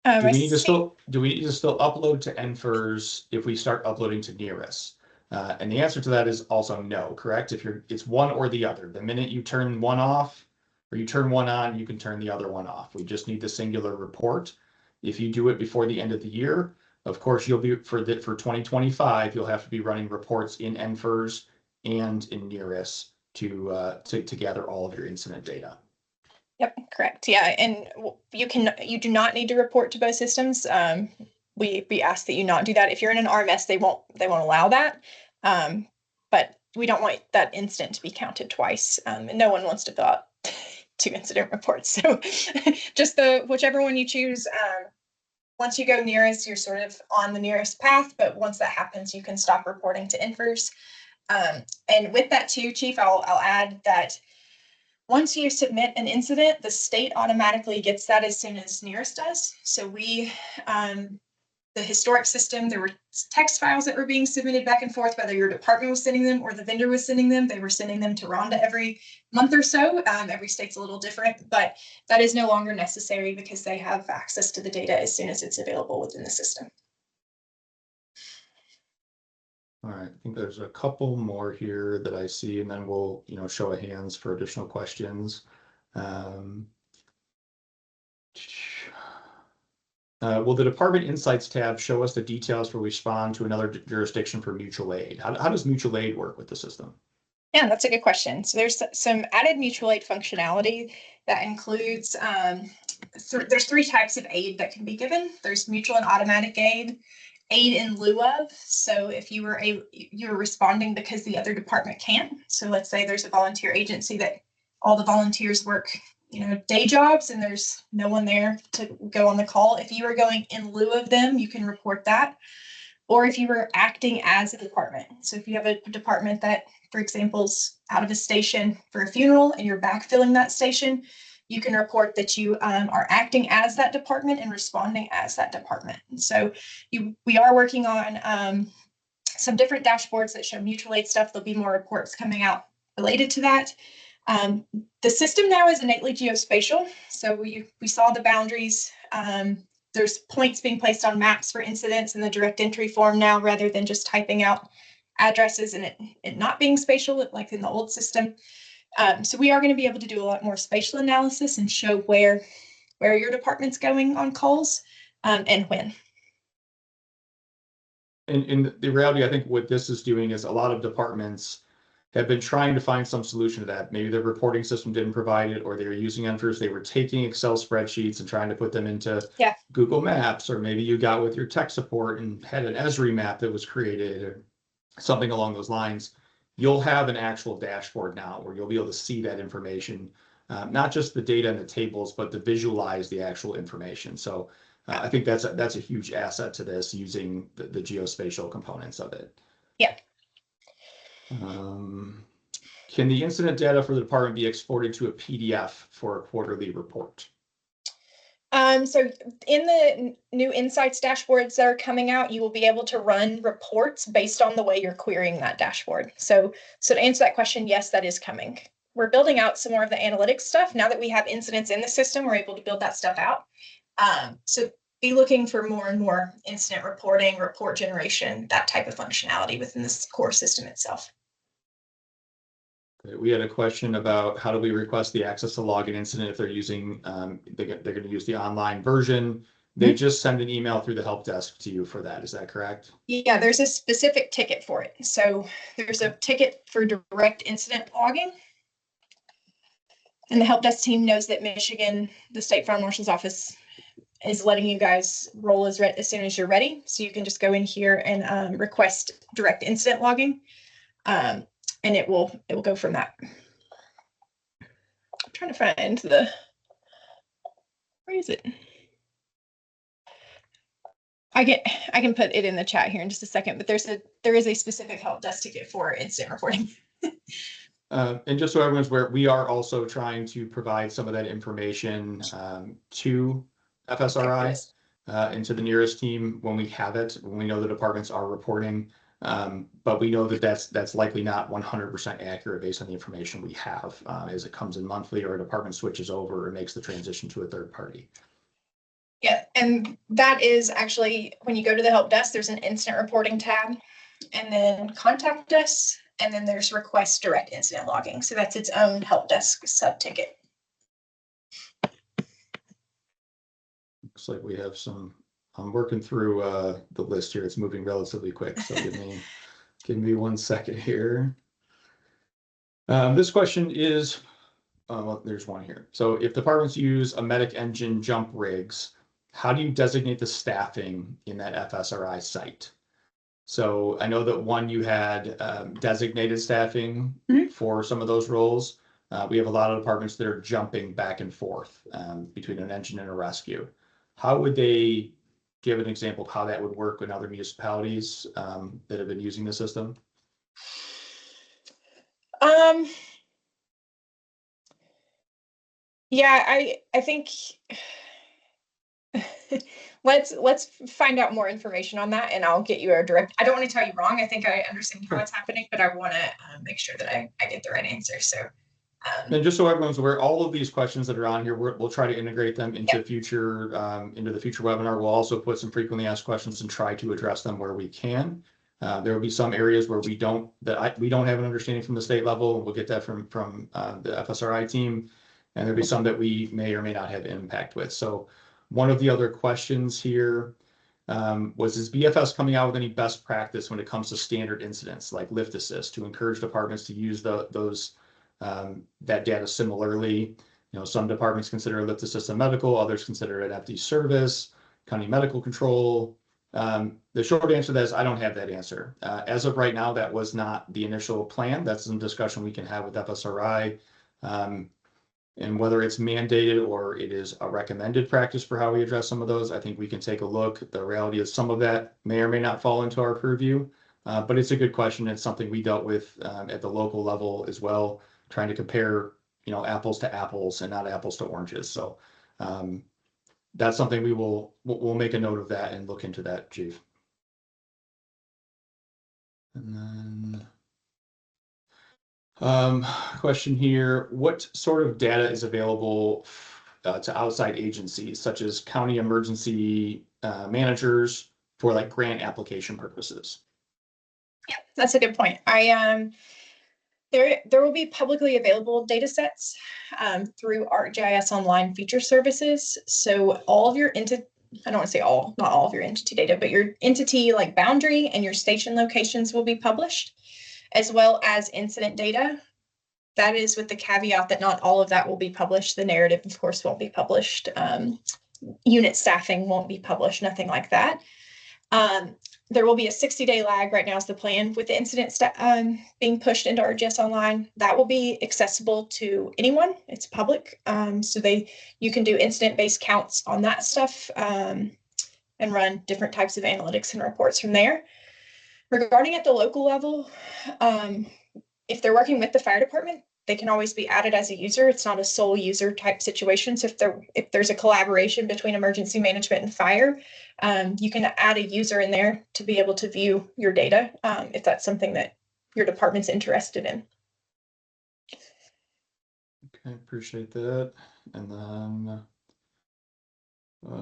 [SPEAKER 1] Do we
[SPEAKER 2] I
[SPEAKER 1] need to
[SPEAKER 2] see.
[SPEAKER 1] still upload to NFIRS if we start uploading to NERIS? And the answer to that is also no, correct? It's one or the other. The minute you turn one off or you turn one on, you can turn the other one off. We just need the singular report. If you do it before the end of the year, of course, you'll be for 2025, you'll have to be running reports in NFIRS and in NERIS to gather all of your incident data.
[SPEAKER 2] Yep, correct. Yeah, and you do not need to report to both systems. We ask that you not do that. If you're in an RMS, they won't allow that. But we don't want that incident to be counted twice. And no one wants to fill out two incident reports. So just whichever one you choose. Once you go nearest, you're sort of on the nearest path. But once that happens, you can stop reporting to NFIRS. And with that too, Chief, I'll add that once you submit an incident, the state automatically gets that as soon as NERIS does. So the historic system, there were text files that were being submitted back and forth, whether your department was sending them or the vendor was sending them. They were sending them to Rhonda every month or so. Every state's a little different, but that is no longer necessary because they have access to the data as soon as it's available within the system.
[SPEAKER 1] All right, I think there's a couple more here that I see, and then we'll, show of hands for additional questions. Will the Department Insights tab show us the details for respond to another jurisdiction for mutual aid? How does mutual aid work with the system?
[SPEAKER 2] Yeah, that's a good question. So there's some added mutual aid functionality that includes, there's three types of aid that can be given. There's mutual and automatic aid in lieu of. So if you were responding because the other department can't. So let's say there's a volunteer agency that all the volunteers work, day jobs and there's no one there to go on the call. If you are going in lieu of them, you can report that. Or if you were acting as a department. So if you have a department that, for example, is out of a station for a funeral and you're backfilling that station, you can report that you are acting as that department and responding as that department. And so we are working on some different dashboards that show mutual aid stuff. There'll be more reports coming out related to that. The system now is innately geospatial. So we saw the boundaries. There's points being placed on maps for incidents in the direct entry form now, rather than just typing out addresses and it not being spatial like in the old system. So we are going to be able to do a lot more spatial analysis and show where your department's going on calls and when.
[SPEAKER 1] And the reality, I think what this is doing is a lot of departments have been trying to find some solution to that. Maybe their reporting system didn't provide it, or they were using NFIRS. They were taking Excel spreadsheets and trying to put them into Google Maps, or maybe you got with your tech support and had an FSRI map that was created or something along those lines. You'll have an actual dashboard now where you'll be able to see that information, not just the data and the tables, but to visualize the actual information. So I think that's a huge asset to this, using the geospatial components of it.
[SPEAKER 2] Yeah.
[SPEAKER 1] Can the incident data for the department be exported to a PDF for a quarterly report?
[SPEAKER 2] So in the new insights dashboards that are coming out, you will be able to run reports based on the way you're querying that dashboard. So to answer that question, yes, that is coming. We're building out some more of the analytics stuff. Now that we have incidents in the system, we're able to build that stuff out. So be looking for more and more incident reporting, report generation, that type of functionality within this core system itself.
[SPEAKER 1] We had a question about how do we request the access to log an incident if they're using, they're going to use the online version. They just send an email through the help desk to you for that. Is that correct?
[SPEAKER 2] Yeah, there's a specific ticket for it. So there's a ticket for direct incident logging. And the help desk team knows that Michigan, the State Fire Marshal's office, is letting you guys roll as soon as you're ready. So you can just go in here and request direct incident logging. And it will go from that. I'm trying to find where is it? I can put it in the chat here in just a second, but there is a specific help desk ticket for incident reporting.
[SPEAKER 1] And just so everyone's aware, we are also trying to provide some of that information to FSRI and to the NERIS team when we have it, when we know the departments are reporting. But we know that that's likely not 100% accurate based on the information we have as it comes in monthly, or a department switches over or makes the transition to a third party.
[SPEAKER 2] Yeah, and that is actually, when you go to the help desk, there's an incident reporting tab, and then contact us, and then there's request direct incident logging. So that's its own help desk sub-ticket.
[SPEAKER 1] Looks like we have some, I'm working through the list here. It's moving relatively quick, so give me 1 second here. This question is, well, there's one here. So if departments use a medic engine jump rigs, how do you designate the staffing in that FSRI site? So I know that one, you had designated staffing for some of those roles. We have a lot of departments that are jumping back and forth between an engine and a rescue. How would they give an example of how that would work in other municipalities that have been using the system?
[SPEAKER 2] Yeah, I think let's find out more information on that, and I'll get you a direct. I don't want to tell you wrong. I think I understand how it's happening, but I want to make sure that I get the right answer. So,
[SPEAKER 1] and just so everyone's aware, all of these questions that are on here, we'll try to integrate them into future into the future webinar. We'll also put some frequently asked questions and try to address them where we can. There will be some areas where we don't have an understanding from the state level, and we'll get that from the FSRI team. And there'll be some that we may or may not have impact with. So one of the other questions here was, is BFS coming out with any best practice when it comes to standard incidents like lift assist to encourage departments to use those that data similarly? You know, some departments consider lift assist a medical, others consider it FD service, county medical control. The short answer to that is I don't have that answer. As of right now, that was not the initial plan. That's some discussion we can have with FSRI. And whether it's mandated or it is a recommended practice for how we address some of those, I think we can take a look. The reality is some of that may or may not fall into our purview, but it's a good question. It's something we dealt with at the local level as well, trying to compare, you know, apples to apples and not apples to oranges. So that's something we'll make a note of that and look into that, Chief. And then question here, what sort of data is available to outside agencies such as county emergency managers for like grant application purposes?
[SPEAKER 2] yeah, that's a good point. There will be publicly available data sets through ArcGIS Online feature services. So all of your I don't want to say all, not all of your entity data, but your entity like boundary and your station locations will be published, as well as incident data. That is with the caveat that not all of that will be published. The narrative, of course, won't be published. Unit staffing won't be published, nothing like that. There will be a 60-day lag. Right now is the plan with the incident being pushed into ArcGIS Online. That will be accessible to anyone. It's public. So you can do incident-based counts on that stuff and run different types of analytics and reports from there. Regarding at the local level, if they're working with the fire department, they can always be added as a user. It's not a sole user type situation. So if there's a collaboration between emergency management and fire, you can add a user in there to be able to view your data if that's something that your department's interested in.
[SPEAKER 1] Okay, appreciate that. And then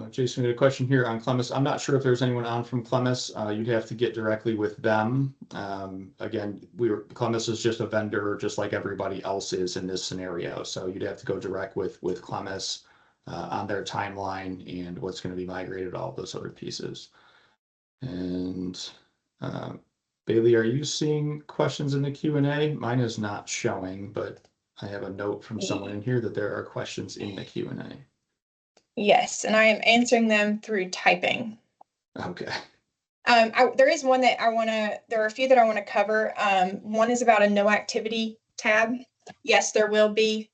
[SPEAKER 1] Jason, we had a question here on Clemis. I'm not sure if there's anyone on from Clemis. You'd have to get directly with them. Again, Clemis is just a vendor, just like everybody else is in this scenario. So you'd have to go direct with Clemis on their timeline and what's going to be migrated, all those other pieces. And Bailey, are you seeing questions in the Q&A? Mine is not showing, but I have a note from someone in here that there are questions in the Q&A.
[SPEAKER 2] Yes, and I am answering them through typing.
[SPEAKER 1] Okay.
[SPEAKER 2] There is one that there are a few that I want to cover. One is about a no activity tab. Yes, there will be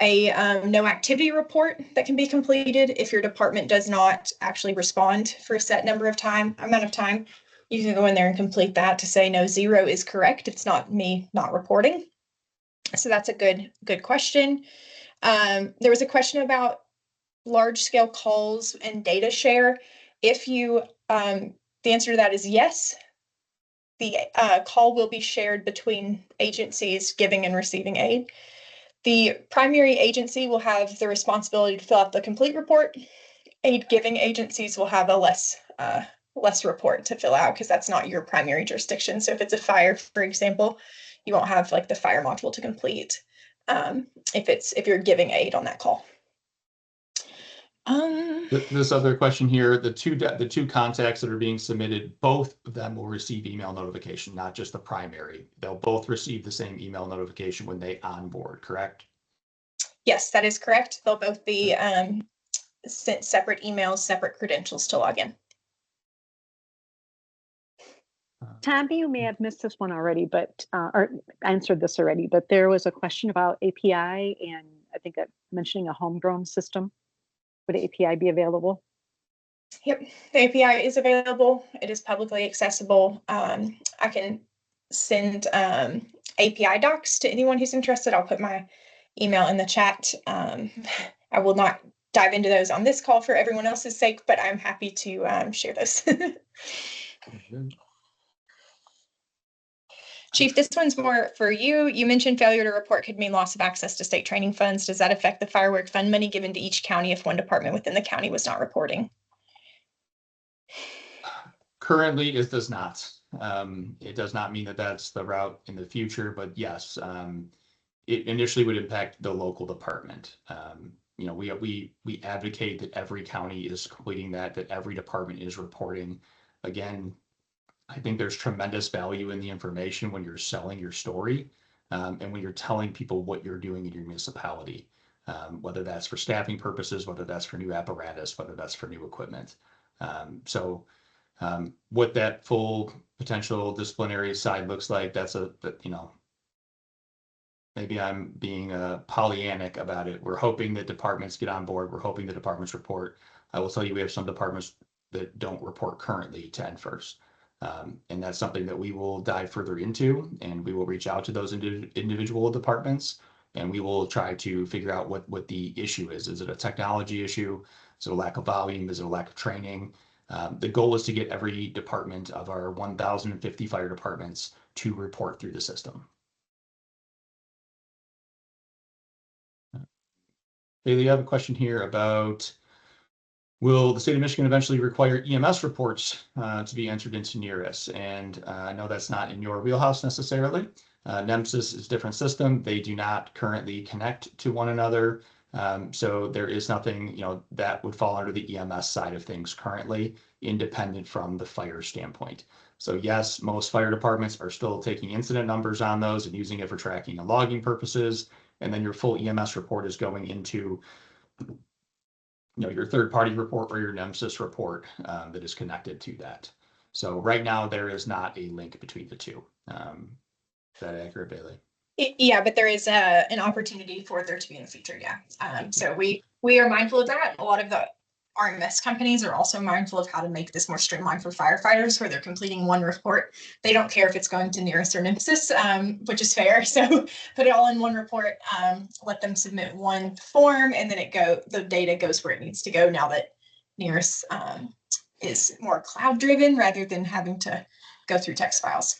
[SPEAKER 2] a no activity report that can be completed if your department does not actually respond for a set amount of time. You can go in there and complete that to say no, 0 is correct. It's not me not reporting. So that's a good question. There was a question about large scale calls and data share. If you, the answer to that is yes. The call will be shared between agencies giving and receiving aid. The primary agency will have the responsibility to fill out the complete report, aid giving agencies will have a less report to fill out because that's not your primary jurisdiction. So if it's a fire, for example, you won't have like the fire module to complete if you're giving aid on that call.
[SPEAKER 1] This other question here, the two contacts that are being submitted, both of them will receive email notification, not just the primary. They'll both receive the same email notification when they onboard, correct?
[SPEAKER 2] Yes, that is correct. They'll both be sent separate emails, separate credentials to log in.
[SPEAKER 5] Tommy, you may have missed this one already, but or answered this already, but there was a question about API and I think that mentioning a homegrown system. Would API be available?
[SPEAKER 2] Yep, the API is available. It is publicly accessible. I can send API docs to anyone who's interested. I'll put my email in the chat. I will not dive into those on this call for everyone else's sake, but I'm happy to share those. Chief, this one's more for you. You mentioned failure to report could mean loss of access to state training funds. Does that affect the firework fund money given to each county if one department within the county was not reporting?
[SPEAKER 1] Currently, it does not. It does not mean that that's the route in the future, but yes, it initially would impact the local department. You know, we advocate that every county is completing that every department is reporting. Again, I think there's tremendous value in the information when you're selling your story, and when you're telling people what you're doing in your municipality, whether that's for staffing purposes, whether that's for new apparatus, whether that's for new equipment. What that full potential disciplinary side looks like, you know, maybe I'm being Pollyannic about it. We're hoping that departments get on board. We're hoping the departments report. I will tell you, we have some departments that don't report currently to NFIRS. And that's something that we will dive further into, and we will reach out to those individual departments, and we will try to figure out what the issue is. Is it a technology issue? Is it a lack of volume? Is it a lack of training? The goal is to get every department of our 1,050 fire departments to report through the system. Bailey, I have a question here about, will the state of Michigan eventually require EMS reports to be entered into NERIS? And I know that's not in your wheelhouse necessarily. NEMSIS is a different system. They do not currently connect to one another. So there is nothing, you know, that would fall under the EMS side of things currently, independent from the fire standpoint. So yes, most fire departments are still taking incident numbers on those and using it for tracking and logging purposes. And then your full EMS report is going into, you know, your third-party report or your NEMSIS report that is connected to that. So right now there is not a link between the two. Is that accurate, Bailey?
[SPEAKER 2] Yeah, but there is an opportunity for there to be in the future. Yeah. So we are mindful of that. A lot of the RMS companies are also mindful of how to make this more streamlined for firefighters, where they're completing one report. They don't care if it's going to NERIS or NEMSIS, which is fair. So put it all in one report, let them submit one form, and then the data goes where it needs to go now that NERIS is more cloud driven rather than having to go through text files.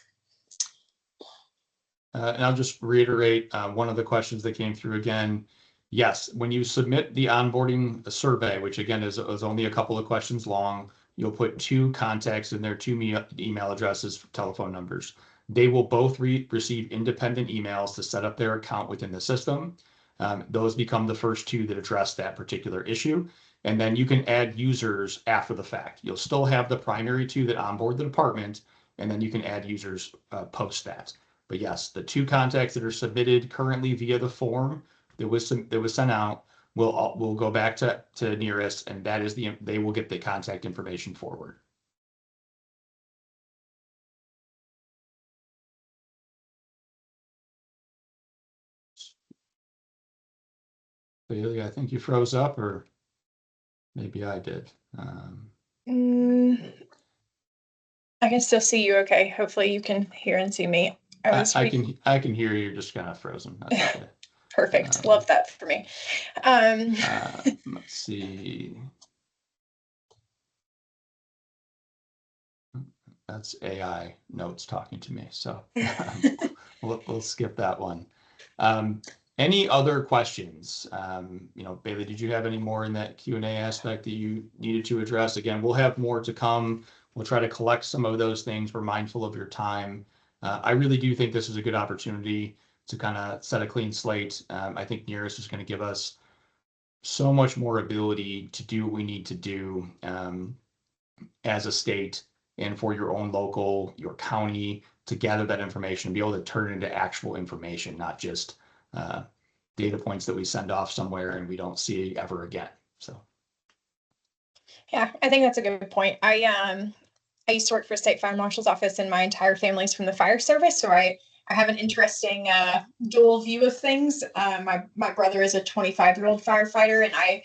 [SPEAKER 1] And I'll just reiterate one of the questions that came through again. Yes, when you submit the onboarding survey, which again is only a couple of questions long, you'll put two contacts in there, two email addresses, telephone numbers. They will both receive independent emails to set up their account within the system. Those become the first two that address that particular issue. And then you can add users after the fact. You'll still have the primary two that onboard the department, and then you can add users post that. But yes, the two contacts that are submitted currently via the form that was sent out will go back to NERIS, and that is they will get the contact information forward. Bailey, I think you froze up, or maybe I did.
[SPEAKER 2] I can still see you okay. Hopefully you can hear and see me.
[SPEAKER 1] I can hear you. You're just kind of frozen. That's okay.
[SPEAKER 2] Perfect. Love that for me.
[SPEAKER 1] Let's see. That's AI notes talking to me. So we'll skip that one. Any other questions? Bailey, did you have any more in that Q&A aspect that you needed to address? Again, we'll have more to come. We'll try to collect some of those things. We're mindful of your time. I really do think this is a good opportunity to kind of set a clean slate. I think NERIS is going to give us so much more ability to do what we need to do as a state and for your own local, your county, to gather that information, be able to turn it into actual information, not just data points that we send off somewhere and we don't see ever again. So.
[SPEAKER 2] Yeah, I think that's a good point. I used to work for a state fire marshal's office, and my entire family's from the fire service, so I have an interesting dual view of things. My brother is a 25-year-old firefighter, and I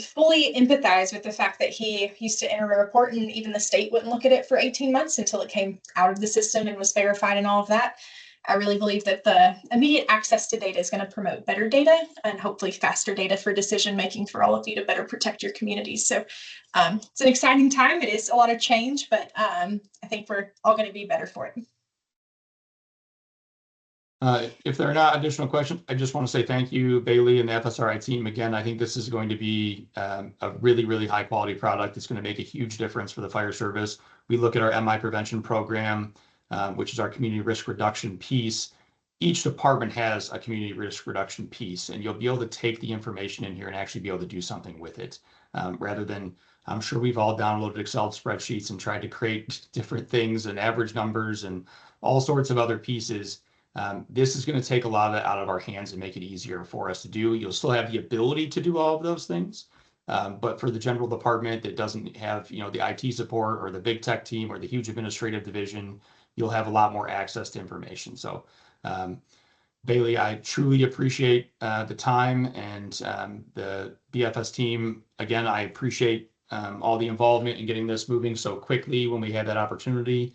[SPEAKER 2] fully empathize with the fact that he used to enter a report and even the state wouldn't look at it for 18 months until it came out of the system and was verified and all of that. I really believe that the immediate access to data is going to promote better data and hopefully faster data for decision making for all of you to better protect your communities. So it's an exciting time. It is a lot of change, but I think we're all going to be better for it.
[SPEAKER 1] If there are not additional questions, I just want to say thank you, Bailey and the FSRI team. Again, I think this is going to be a really, really high quality product. It's going to make a huge difference for the fire service. We look at our MI prevention program, which is our community risk reduction piece. Each department has a community risk reduction piece, and you'll be able to take the information in here and actually be able to do something with it. Rather than, I'm sure we've all downloaded Excel spreadsheets and tried to create different things and average numbers and all sorts of other pieces. This is going to take a lot of that out of our hands and make it easier for us to do. You'll still have the ability to do all of those things. But for the general department that doesn't have, the IT support or the big tech team or the huge administrative division, you'll have a lot more access to information. So, Bailey, I truly appreciate the time, and the BFS team. Again, I appreciate all the involvement in getting this moving so quickly when we had that opportunity.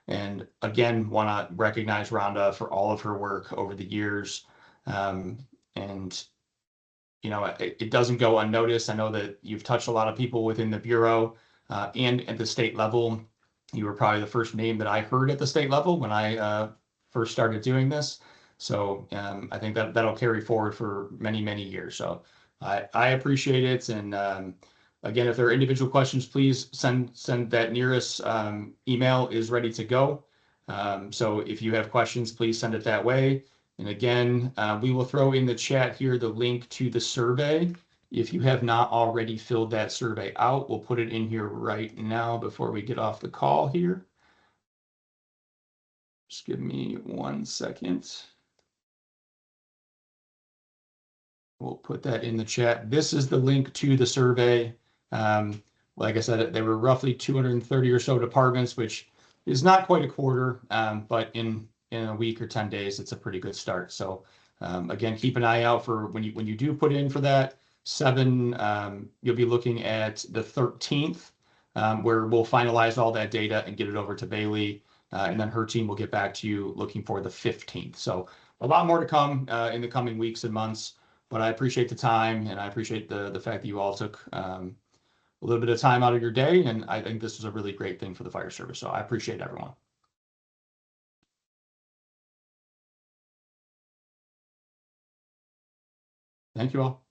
[SPEAKER 1] And again, want to recognize Rhonda for all of her work over the years. It doesn't go unnoticed. I know that you've touched a lot of people within the Bureau and at the state level. You were probably the first name that I heard at the state level when I first started doing this. So I think that'll carry forward for many, many years. So I appreciate it. And again, if there are individual questions, please send that NERIS email is ready to go. So if you have questions, please send it that way. And again, we will throw in the chat here the link to the survey. If you have not already filled that survey out, we'll put it in here right now before we get off the call here. Just give me 1 second. We'll put that in the chat. This is the link to the survey. Like I said, there were roughly 230 or so departments, which is not quite a quarter, but in a week or 10 days, it's a pretty good start. So again, keep an eye out for when you do put in for that 7, you'll be looking at the 13th, where we'll finalize all that data and get it over to Bailey, and then her team will get back to you looking for the 15th. So a lot more to come in the coming weeks and months, but I appreciate the time, and I appreciate the fact that you all took a little bit of time out of your day, and I think this is a really great thing for the fire service. So I appreciate everyone. Thank you all.